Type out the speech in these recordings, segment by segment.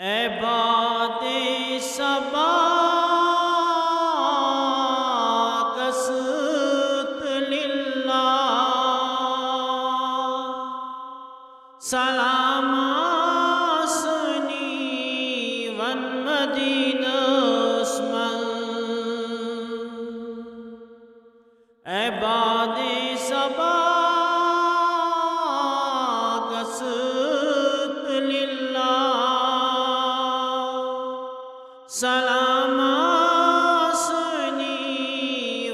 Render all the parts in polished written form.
عباد صبا قصد للہ سلام آسنی ون مدینہ اسمن عباد صبا قصد للہ سلام آسنی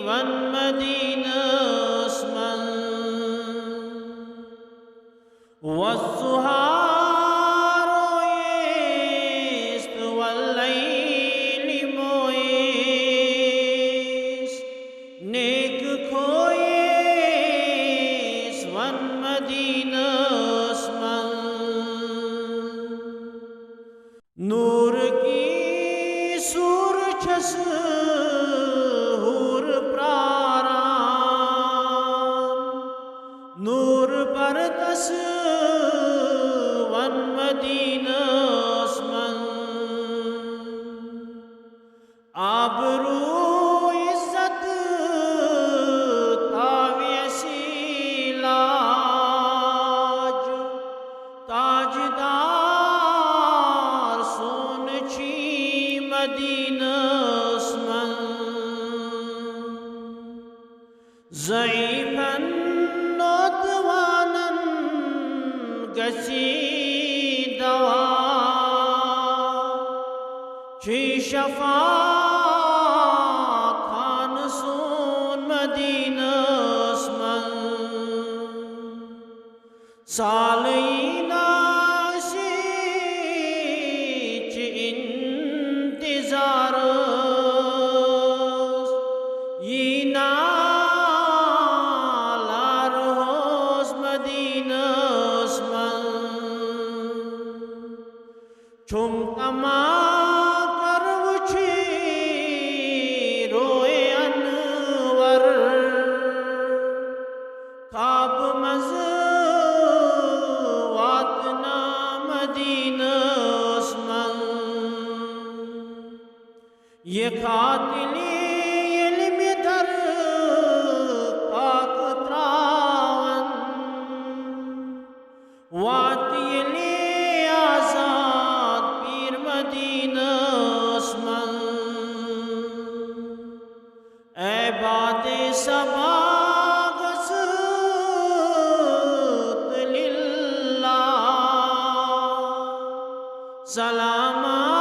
ون مدینہ اسمن والسہار ویست واللیل مویس نیک کھویس ون مدینہ اسمن نور کی سور چھس ہور پراران نور پرتس ون مدینہ اسمن آبرو عزت تاویسی لاج تاجدار سون چھی مدینہ اسمن ضعیفاً نوتواناً گسی دوا چھی شفا خان سون مدینہ اسمن سالین آشی چھ انتظار یینا لارہوز مدینہ اسمن چھم تما کروچھی روئے انور خواب مزواتنا مدینہ اسمن یہ قاتلی علم در پاک تراون واتیلی آزاد پیر مدینہ اسمن عباد صبا قصد للہ سلام